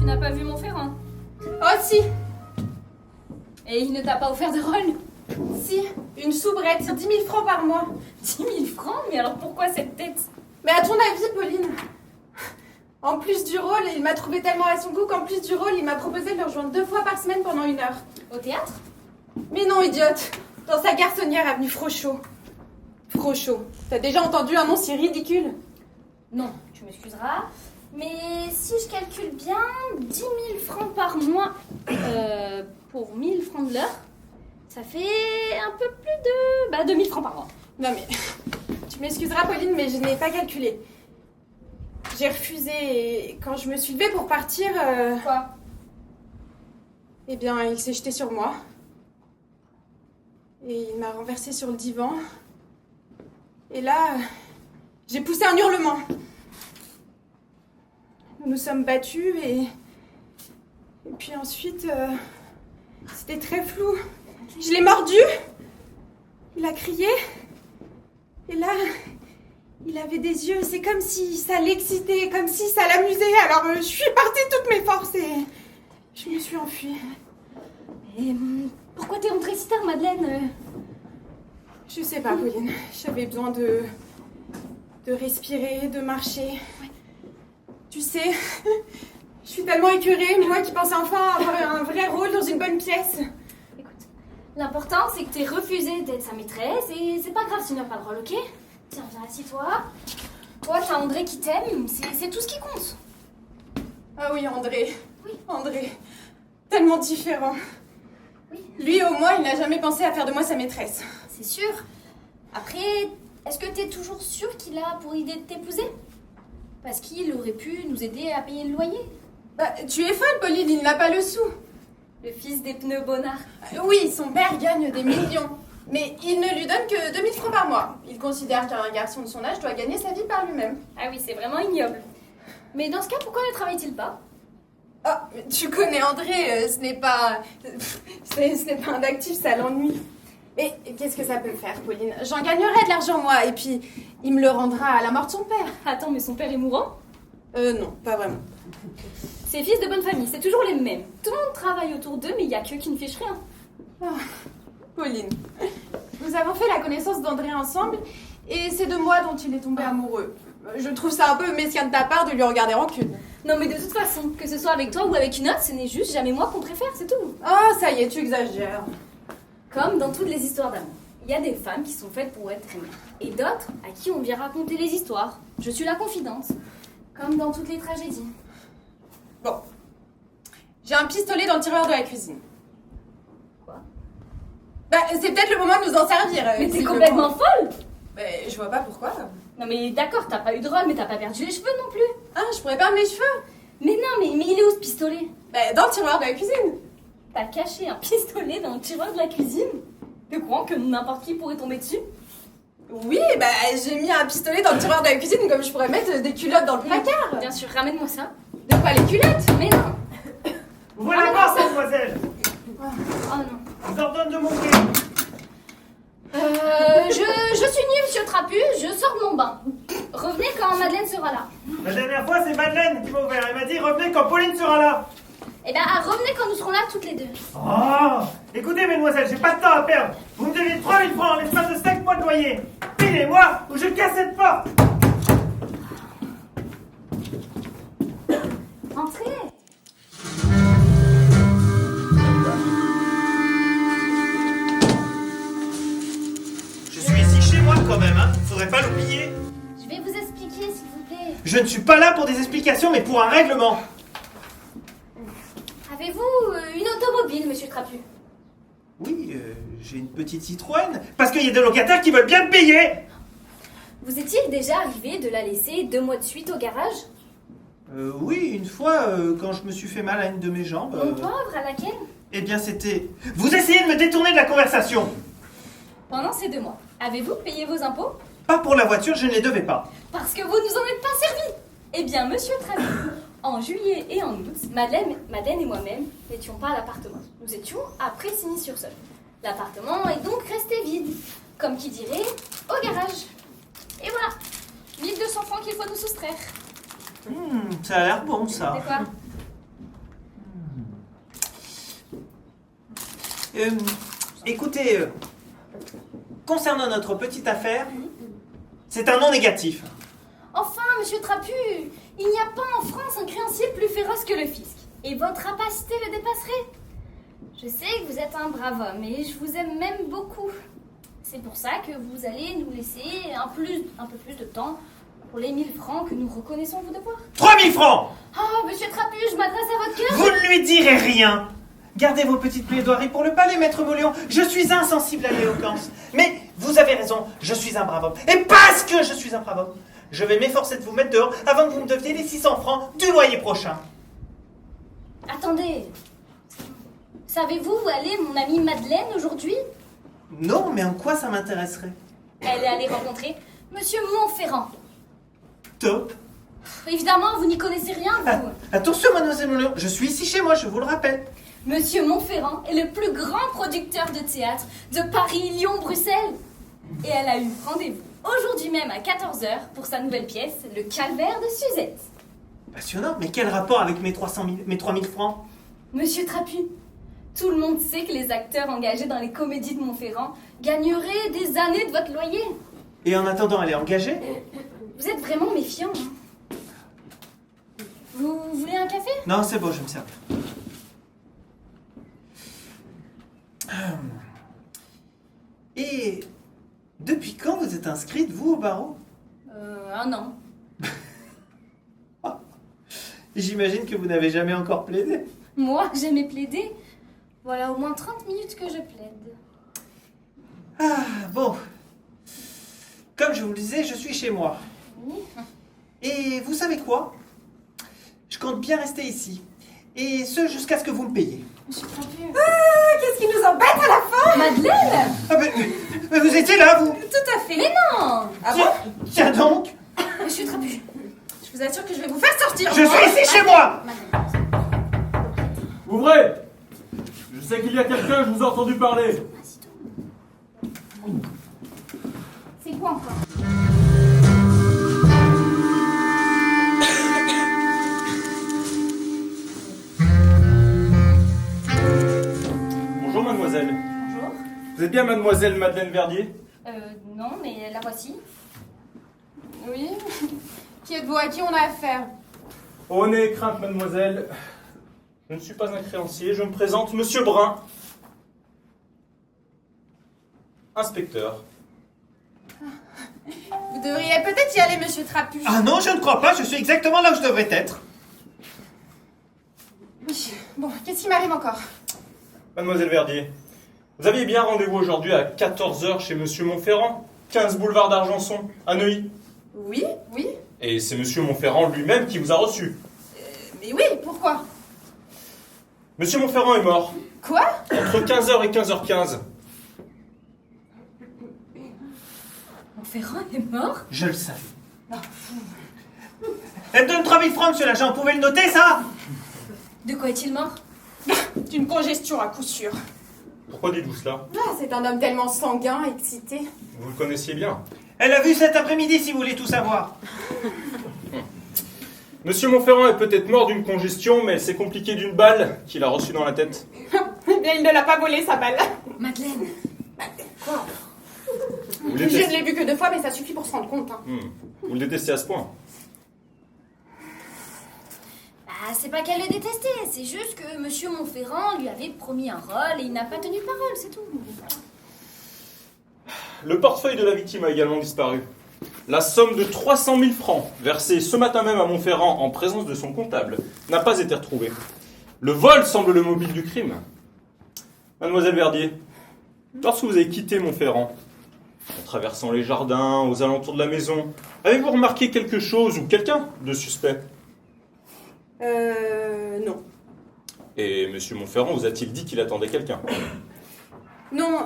n'as pas vu mon ferrand? Oh si. Et il ne t'a pas offert de rôle? Si, une soubrette, 10 000 francs par mois. 10 000 francs? Mais alors pourquoi cette tête? Mais à ton avis, Pauline, en plus du rôle, il m'a trouvé tellement à son goût qu'en plus du rôle, il m'a proposé de le rejoindre 2 fois par semaine pendant 1 heure. Au théâtre? Mais non, idiote, dans sa garçonnière avenue Frochot. Frochot, t'as déjà entendu un nom si ridicule? Non, tu m'excuseras. Mais si je calcule bien, 10 000 francs par mois pour 1 000 francs de l'heure, ça fait un peu plus de 2 000 francs par mois. Non mais, tu m'excuseras Pauline, mais je n'ai pas calculé. J'ai refusé et quand je me suis levée pour partir... Quoi? Eh bien, il s'est jeté sur moi. Et il m'a renversée sur le divan. Et là, j'ai poussé un hurlement. Nous nous sommes battus et puis ensuite, c'était très flou. Je l'ai mordu. Il a crié. Et là, il avait des yeux. C'est comme si ça l'excitait, comme si ça l'amusait. Alors, je suis partie de toutes mes forces et je me suis enfuie. Et pourquoi t'es rentrée si tard, Madeleine? Je sais pas, Pauline. J'avais besoin de respirer, de marcher. Ouais. Tu sais, je suis tellement écœurée, moi qui pensais enfin avoir un vrai rôle dans une bonne pièce. Écoute, l'important c'est que t'aies refusé d'être sa maîtresse et c'est pas grave si tu n'as pas le rôle, ok? Tiens, viens, assis-toi. Toi, t'as André qui t'aime, c'est tout ce qui compte. Ah oui, André. Oui. André. Tellement différent. Oui. Lui, au moins, il n'a jamais pensé à faire de moi sa maîtresse. C'est sûr. Après, est-ce que t'es toujours sûre qu'il a pour idée de t'épouser? Parce qu'il aurait pu nous aider à payer le loyer. Bah, tu es folle, Pauline, il n'a pas le sou. Le fils des pneus Bonnard. Oui, son père gagne des millions. Mais il ne lui donne que 2 000 francs par mois. Il considère qu'un garçon de son âge doit gagner sa vie par lui-même. Ah oui, c'est vraiment ignoble. Mais dans ce cas, pourquoi ne travaille-t-il pas? Ah, mais tu connais André, ce n'est pas... ce n'est pas un actif, ça l'ennuie. Et qu'est-ce que ça peut faire, Pauline? J'en gagnerai de l'argent, moi, et puis il me le rendra à la mort de son père. Attends, mais son père est mourant? Non, pas vraiment. Ces fils de bonne famille, c'est toujours les mêmes. Tout le monde travaille autour d'eux, mais il y a qu'eux qui ne fichent rien. Ah, Pauline, nous avons fait la connaissance d'André ensemble, et c'est de moi dont il est tombé amoureux. Je trouve ça un peu mesquin de ta part de lui regarder rancune. Non, mais de toute façon, que ce soit avec toi ou avec une autre, ce n'est juste jamais moi qu'on préfère, c'est tout. Ah, ça y est, tu exagères. Comme dans toutes les histoires d'amour. Il y a des femmes qui sont faites pour être aimées. Et d'autres à qui on vient raconter les histoires. Je suis la confidente. Comme dans toutes les tragédies. Bon. J'ai un pistolet dans le tiroir de la cuisine. Quoi? Bah, c'est peut-être le moment de nous en servir. Mais t'es visiblement. complètement folle! Je vois pas pourquoi. Non mais d'accord, t'as pas eu de rôle, mais t'as pas perdu les cheveux non plus. Ah, je pourrais perdre mes cheveux. Mais non, mais il est où ce pistolet? Bah, dans le tiroir de la cuisine. T'as caché un pistolet dans le tiroir de la cuisine? T'es courant que n'importe qui pourrait tomber dessus? Oui, bah, j'ai mis un pistolet dans le tiroir de la cuisine comme je pourrais mettre des culottes dans le placard. Bien sûr, ramène-moi ça. De quoi, les culottes? Mais non. Ouvrez la porte, mademoiselle. Oh non. Je vous ordonne de monter. Je suis nulle, monsieur Trapu, je sors de mon bain. Revenez quand Madeleine sera là. La dernière fois, c'est Madeleine qui m'a ouvert. Elle m'a dit revenez quand Pauline sera là. Eh ben, revenez quand nous serons là toutes les deux. Oh, écoutez, mesdemoiselles, j'ai pas de temps à perdre. Vous me devez 3 000 francs en l'espace de 5 mois de loyer. Payez-moi ou je casse cette porte. Entrez. Je suis ici chez moi quand même, hein. Faudrait pas l'oublier. Je vais vous expliquer, s'il vous plaît. Je ne suis pas là pour des explications, mais pour un règlement. Avez-vous une automobile, monsieur Trapu? Oui, j'ai une petite Citroën. Parce qu'il y a des locataires qui veulent bien me payer. Vous est-il déjà arrivé de la laisser 2 mois de suite au garage? Oui, une fois, quand je me suis fait mal à une de mes jambes. Mon pauvre, à laquelle? Eh bien, c'était... Vous essayez de me détourner de la conversation. Pendant ces 2 mois, avez-vous payé vos impôts? Pas pour la voiture, je ne les devais pas. Parce que vous nous en êtes pas servi. Eh bien, monsieur Trapu, en juillet et en août, Madeleine et moi-même n'étions pas à l'appartement. Nous étions à Pressigny-sur-Seine. L'appartement est donc resté vide. Comme qui dirait, au garage. Et voilà, 1200 francs qu'il faut nous soustraire. Ça a l'air bon, ça. C'est quoi? Écoutez, concernant notre petite affaire, c'est un non négatif. Enfin, monsieur Trapu, il n'y a pas en France un créancier plus féroce que le fisc. Et votre rapacité le dépasserait. Je sais que vous êtes un brave homme et je vous aime même beaucoup. C'est pour ça que vous allez nous laisser un peu plus de temps pour les 1000 francs que nous reconnaissons vous devoir. 3000 francs! Oh, monsieur Trapu, je m'adresse à votre cœur. Vous ne lui direz rien. Gardez vos petites plaidoiries pour le palais, maître Mauléon. Je suis insensible à l'éloquence. Mais vous avez raison, je suis un brave homme. Et parce que je suis un brave homme, je vais m'efforcer de vous mettre dehors avant que vous me deviez les 600 francs du loyer prochain. Attendez. Savez-vous où allait mon amie Madeleine aujourd'hui? Non, mais en quoi ça m'intéresserait? Elle est allée rencontrer monsieur Montferrand. Top. Évidemment, vous n'y connaissez rien, vous. Attention, mademoiselle Mauléon, je suis ici chez moi, je vous le rappelle. Monsieur Montferrand est le plus grand producteur de théâtre de Paris, Lyon, Bruxelles. Et elle a eu rendez-vous aujourd'hui même à 14h pour sa nouvelle pièce, Le Calvaire de Suzette. Passionnant, mais quel rapport avec mes 3000 francs? Monsieur Trapu, tout le monde sait que les acteurs engagés dans les comédies de Montferrand gagneraient des années de votre loyer. Et en attendant, elle est engagée? Vous êtes vraiment méfiant, hein. Vous voulez un café? Non, c'est bon, je me sers. Et depuis quand vous êtes inscrite, vous, au barreau? Un an. J'imagine que vous n'avez jamais encore plaidé. Moi, j'aimais plaider. Voilà au moins 30 minutes que je plaide. Ah, bon. Comme je vous le disais, je suis chez moi. Oui. Et vous savez quoi? Je compte bien rester ici. Et ce, jusqu'à ce que vous me payiez. Monsieur Trapu. Qu'est-ce qui nous embête à la fin? Madeleine! Ah, mais vous étiez là, vous? Tout à fait. Mais non! Ah Tiens, bon? tiens donc. Monsieur Trapu. Je vous assure que je vais vous faire sortir. Je suis ici chez moi. Ouvrez! Je sais qu'il y a quelqu'un, je vous ai entendu parler. C'est quoi encore? Bonjour mademoiselle. Bonjour. Vous êtes bien mademoiselle Madeleine Verdier? Non, mais la voici. Oui. Qui êtes-vous? À qui on a affaire? Oh, n'ayez crainte mademoiselle. Je ne suis pas un créancier, je me présente monsieur Brun. Inspecteur. Vous devriez peut-être y aller, monsieur Trapu. Ah non, je ne crois pas, je suis exactement là où je devrais être. Oui. Bon, qu'est-ce qui m'arrive encore? Mademoiselle Verdier, vous aviez bien rendez-vous aujourd'hui à 14h chez monsieur Montferrand, 15 boulevard d'Argenson, à Neuilly. Oui, oui. Et c'est monsieur Montferrand lui-même qui vous a reçu. Mais oui, pourquoi? Monsieur Montferrand est mort, Quoi? entre 15h et 15h15. Montferrand est mort? Je le savais. Elle donne 3000 francs, monsieur l'agent, vous pouvez le noter, ça? De quoi est-il mort? D'une congestion à coup sûr. Pourquoi dites-vous cela? Ah, c'est un homme tellement sanguin, excité. Vous le connaissiez bien. Elle a vu cet après-midi, si vous voulez tout savoir. Monsieur Montferrand est peut-être mort d'une congestion, mais c'est compliqué d'une balle qu'il a reçue dans la tête. Eh bien, il ne l'a pas volé, sa balle. Madeleine. Quoi? Vous le Je détestez, ne l'ai vu que 2 fois, mais ça suffit pour se rendre compte. Hein. Vous le détestez à ce point. Bah, c'est pas qu'elle le détestait, c'est juste que monsieur Montferrand lui avait promis un rôle et il n'a pas tenu parole, c'est tout. Le portefeuille de la victime a également disparu. La somme de 300 000 francs, versée ce matin même à Montferrand en présence de son comptable, n'a pas été retrouvée. Le vol semble le mobile du crime. Mademoiselle Verdier, lorsque vous avez quitté Montferrand, en traversant les jardins, aux alentours de la maison, avez-vous remarqué quelque chose ou quelqu'un de suspect? Non. Et monsieur Montferrand vous a-t-il dit qu'il attendait quelqu'un? Non,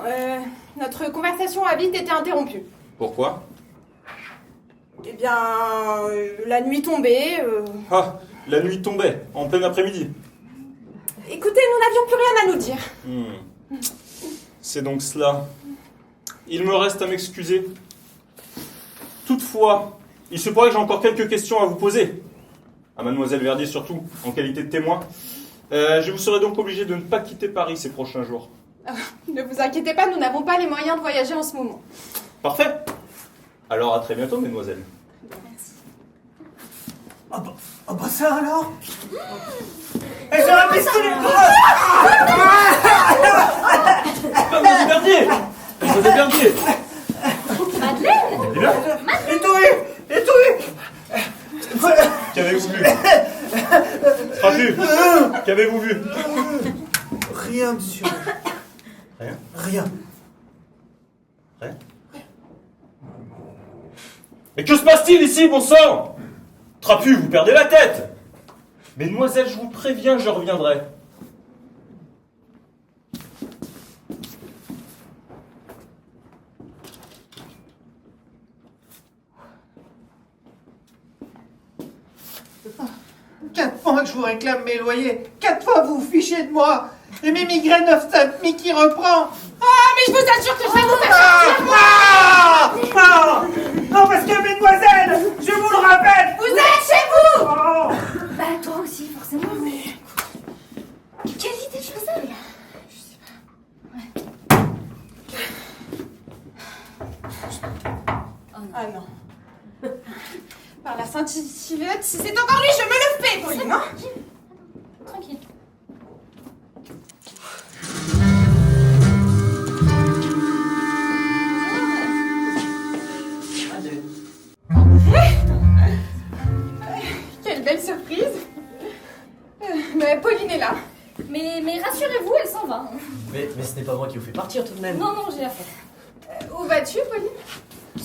notre conversation a vite été interrompue. Pourquoi? Eh bien, la nuit tombée. Ah, la nuit tombait, en plein après-midi. Écoutez, nous n'avions plus rien à nous dire. C'est donc cela. Il me reste à m'excuser. Toutefois, il se pourrait que j'ai encore quelques questions à vous poser. À mademoiselle Verdier surtout, en qualité de témoin. Je vous serai donc obligé de ne pas quitter Paris ces prochains jours. Ne vous inquiétez pas, nous n'avons pas les moyens de voyager en ce moment. Parfait. Alors à très bientôt, mesdemoiselles. Ah bah ça alors. Et ça va baisser les bras. Mademoiselle Bernier. Mademoiselle Bernier. Madeleine. Eh bien, Étoué. qu'avez-vous vu? Trapu. Qu'avez-vous vu? Rien, monsieur. Rien. Rien. Rien. Mais que se passe-t-il ici, bon sang? Trapu, vous perdez la tête. Mesdemoiselles, je vous préviens, je reviendrai. Quatre fois que je vous réclame mes loyers. 4 fois vous vous fichez de moi. Et mes migraines ophtalmiques qui reprend. Ah, mais je vous assure que je vais vous faire Non, parce que mesdemoiselles, je vous le rappelle. Vous êtes chez vous. Oh. Bah, toi aussi, forcément. Mais. Quelle idée de faire ça? Ah non. Par la Sainte Yvette, si c'est encore lui, je me le fais, Pauline, hein. Tranquille. Quelle belle surprise. Mais Pauline est là. Mais rassurez-vous, elle s'en va. Mais ce n'est pas moi qui vous fais partir tout de même. Non, j'ai affaire. Où vas-tu, Pauline?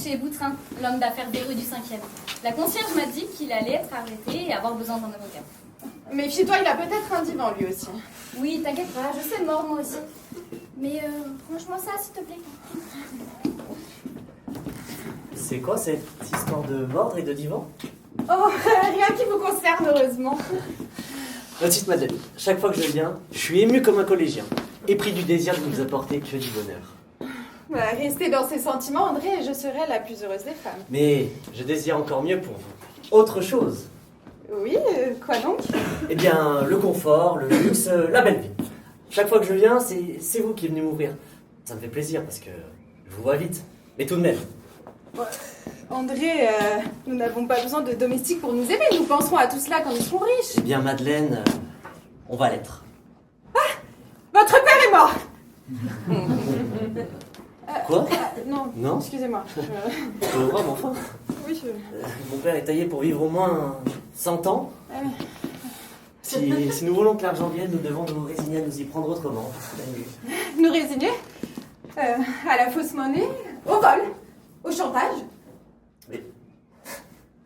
Chez Boutrin, l'homme d'affaires des rues du 5e. La concierge m'a dit qu'il allait être arrêté et avoir besoin d'un avocat. Méfie-toi, il a peut-être un divan lui aussi. Oui, t'inquiète pas, je sais mordre moi aussi. Mais franchement, ça, s'il te plaît. C'est quoi cette histoire de mordre et de divan? Oh, rien qui vous concerne, heureusement. Petite Madeleine, chaque fois que je viens, je suis ému comme un collégien, épris du désir de vous apporter que du bonheur. Bah, restez dans ces sentiments, André, et je serai la plus heureuse des femmes. Mais je désire encore mieux pour vous. Autre chose. Oui, quoi donc? Eh bien, le confort, le luxe, la belle vie. Chaque fois que je viens, c'est vous qui venez m'ouvrir. Ça me fait plaisir parce que je vous vois vite. Mais tout de même. André, nous n'avons pas besoin de domestiques pour nous aimer. Nous penserons à tout cela quand nous serons riches. Eh bien, Madeleine, on va l'être. Votre père est mort. Quoi? Non, Non. excusez-moi. Vraiment, enfin. Oui, Mon père est taillé pour vivre au moins 100 ans. Ah oui. Si nous voulons que l'argent vienne, nous devons nous résigner à nous y prendre autrement. Nous résigner à la fausse monnaie, au vol, au chantage. Mais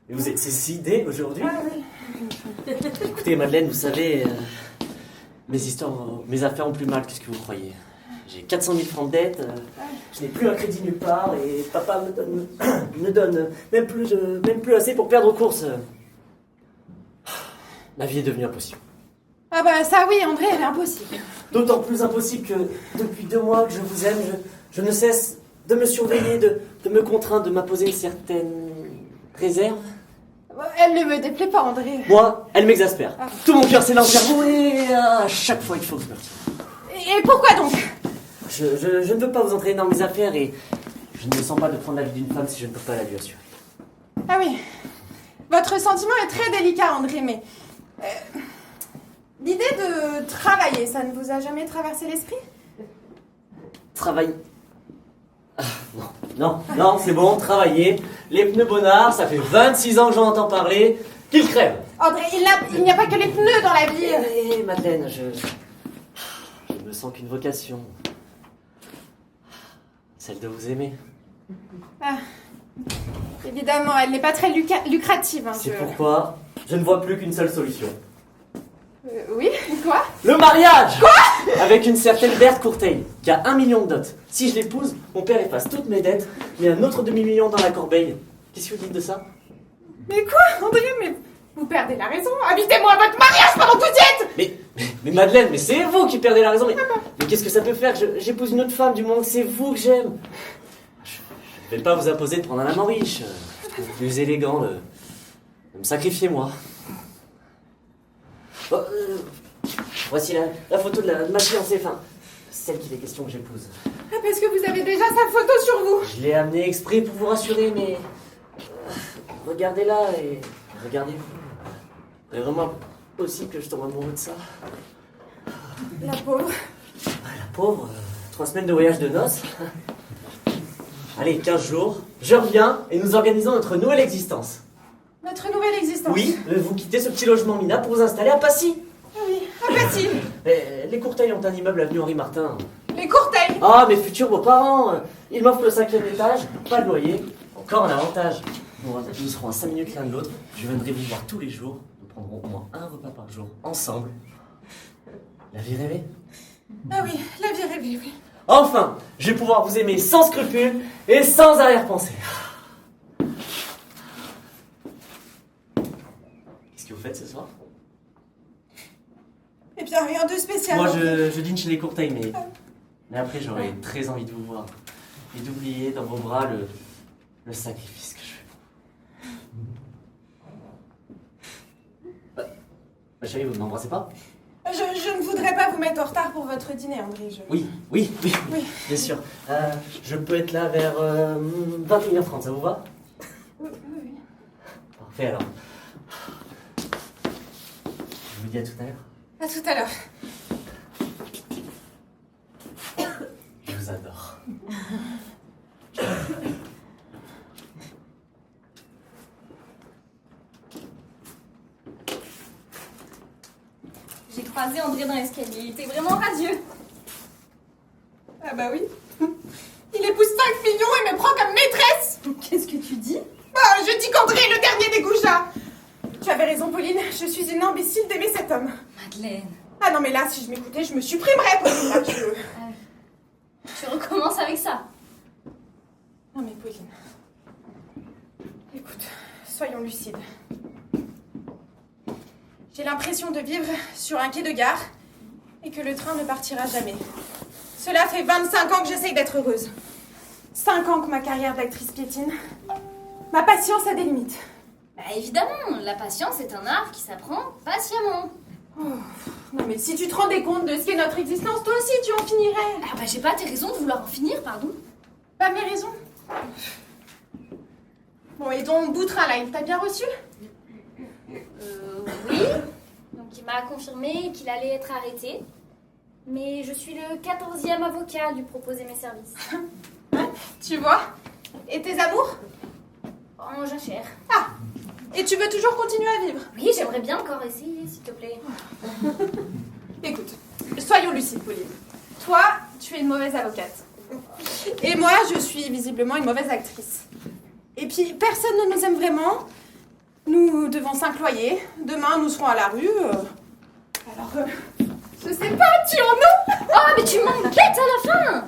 vous êtes ces idées aujourd'hui? Ah oui. Écoutez, Madeleine, vous savez, mes affaires ont plus mal que ce que vous croyez. J'ai 400 000 francs de dette, je n'ai plus un crédit nulle part et papa me donne même plus assez pour perdre aux courses. Ma vie est devenue impossible. Ah bah ça oui, André, elle est impossible. D'autant plus impossible que depuis 2 mois que je vous aime, je ne cesse de me surveiller, de me contraindre, de m'imposer une certaine réserve. Elle ne me déplaît pas, André. Moi, elle m'exaspère. Tout mon cœur s'élance vers vous et à chaque fois il faut que je me retire. Et pourquoi donc? Je ne veux pas vous entraîner dans mes affaires et je ne me sens pas de prendre la vie d'une femme si je ne peux pas la lui assurer. Ah oui. Votre sentiment est très délicat, André, mais... l'idée de travailler, ça ne vous a jamais traversé l'esprit? Travailler. Ah, non, c'est bon, travailler. Les pneus bonnards, ça fait 26 ans que j'en entends parler. Qu'ils crèvent. André, il n'y a pas que les pneus dans la vie. Eh, Madeleine, je me sens qu'une vocation. Celle de vous aimer. Ah. Évidemment, elle n'est pas très lucrative. Hein, C'est pourquoi je ne vois plus qu'une seule solution. Oui, quoi? Le mariage! Quoi? Avec une certaine Berthe Courteil, qui a 1 million de dot. Si je l'épouse, mon père efface toutes mes dettes, mais un autre demi-million dans la corbeille. Qu'est-ce que vous dites de ça? Mais quoi, André? Mais vous perdez la raison. Invitez-moi à votre mariage pendant que vous y êtes! Mais Madeleine, mais c'est vous qui perdez la raison. Mais qu'est-ce que ça peut faire que j'épouse une autre femme du moment que c'est vous que j'aime? Je ne vais pas vous imposer de prendre un amant riche. Plus élégant, de me sacrifier moi. Bon, voici la photo de ma fiancée. Enfin, celle qu'il est question que j'épouse. Ah, parce que vous avez déjà sa photo sur vous. Je l'ai amenée exprès pour vous rassurer, mais... regardez-la et regardez-vous. Il est vraiment possible que je tombe amoureux de ça. La pauvre. La pauvre, 3 semaines de voyage de noces. Allez, 15 jours, je reviens et nous organisons notre nouvelle existence. Notre nouvelle existence. Oui, vous quittez ce petit logement mina pour vous installer à Passy. Ah oui, à Passy. Les Courteils ont un immeuble avenue Henri Martin. Les Courteils. Ah, mes futurs beaux-parents, ils m'offrent le 5e étage, pas de loyer, encore un avantage. Nous serons à 5 minutes l'un de l'autre, je viendrai vous voir tous les jours, nous prendrons au moins un repas par jour, ensemble. La vie rêvée. Ah oui, la vie rêvée, oui. Enfin, je vais pouvoir vous aimer sans scrupules et sans arrière-pensée. Qu'est-ce que vous faites ce soir? Eh bien, rien de spécial. Moi, je dîne chez les Courteils, mais après, j'aurais très envie de vous voir. Et d'oublier dans vos bras le sacrifice que je fais. Ma chérie, vous ne m'embrassez pas? Je ne voudrais pas vous mettre en retard pour votre dîner, André. Oui, bien sûr. Je peux être là vers 21h30, ça vous va? Oui. Parfait alors. Je vous dis à tout à l'heure. À tout à l'heure. Je vous adore. J'ai croisé André dans l'escalier, il était vraiment radieux. Ah bah oui. Il épouse 5 millions et me prend comme maîtresse. Qu'est-ce que tu dis? Ah, je dis qu'André est le dernier des goujats. Tu avais raison, Pauline, je suis une imbécile d'aimer cet homme. Madeleine. Ah non, mais là, si je m'écoutais, je me supprimerais, Pauline. Là, Tu recommences avec ça? Non mais Pauline, écoute, soyons lucides. J'ai l'impression de vivre sur un quai de gare et que le train ne partira jamais. Cela fait 25 ans que j'essaye d'être heureuse. 5 ans que ma carrière d'actrice piétine. Ma patience a des limites. Bah évidemment, la patience est un art qui s'apprend patiemment. Oh, non mais si tu te rendais compte de ce qu'est notre existence, toi aussi tu en finirais. Ah bah j'ai pas tes raisons de vouloir en finir, pardon. Pas mes raisons. Bon, et ton boutrin là, il t'a bien reçu? Oui. Donc il m'a confirmé qu'il allait être arrêté. Mais je suis le 14e avocat à lui proposer mes services. Tu vois? Et tes amours? En jachère. Ah! Et tu veux toujours continuer à vivre? Oui, j'aimerais bien encore essayer, s'il te plaît. Écoute, soyons lucides, Pauline. Toi, tu es une mauvaise avocate. Et moi, je suis visiblement une mauvaise actrice. Et puis, personne ne nous aime vraiment. Nous devons s'incloyer. Demain, nous serons à la rue. Alors, je sais pas, tu en as? Oh, mais tu m'embêtes à la fin.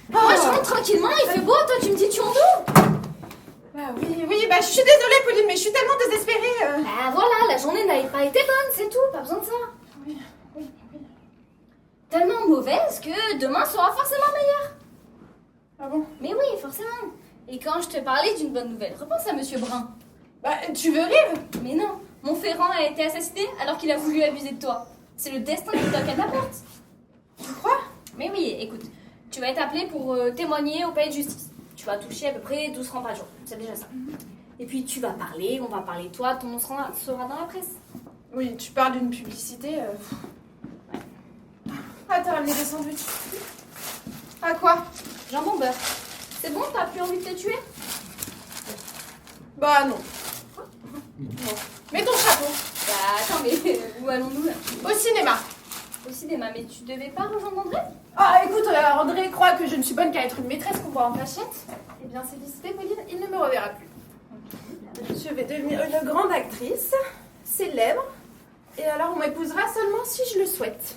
Moi, je rentre tranquillement, il fait beau, toi, tu me dis tu en dos. Bah oui, bah je suis désolée, Pauline, mais je suis tellement désespérée. Bah voilà, la journée n'avait pas été bonne, c'est tout, pas besoin de ça. Oui. Tellement mauvaise que demain sera forcément meilleur. Ah bon? Mais oui, forcément. Et quand je te parlais d'une bonne nouvelle, repense à Monsieur Brun. Bah, tu veux rire? Mais non, Montferrand a été assassiné alors qu'il a voulu abuser de toi. C'est le destin qui toque à ta porte. Tu crois? Mais oui, écoute, tu vas être appelé pour témoigner au palais de justice. Tu vas toucher à peu près 12 francs par jour, c'est déjà ça. Et puis tu vas parler, on va parler de toi, ton nom sera dans la presse. Oui, tu parles d'une publicité. Ah, t'as ramené des sandwichs. À quoi? Jambon beurre. C'est bon, t'as plus envie de te tuer? Bah non. Non. Mets ton chapeau. Bah attends, mais où allons-nous là? Au cinéma. Au cinéma, mais tu devais pas rejoindre André? Ah, écoute, André croit que je ne suis bonne qu'à être une maîtresse qu'on voit en cachette. Eh bien, c'est décidé, Pauline, il ne me reverra plus. Je vais devenir une grande actrice, célèbre, et alors on m'épousera seulement si je le souhaite.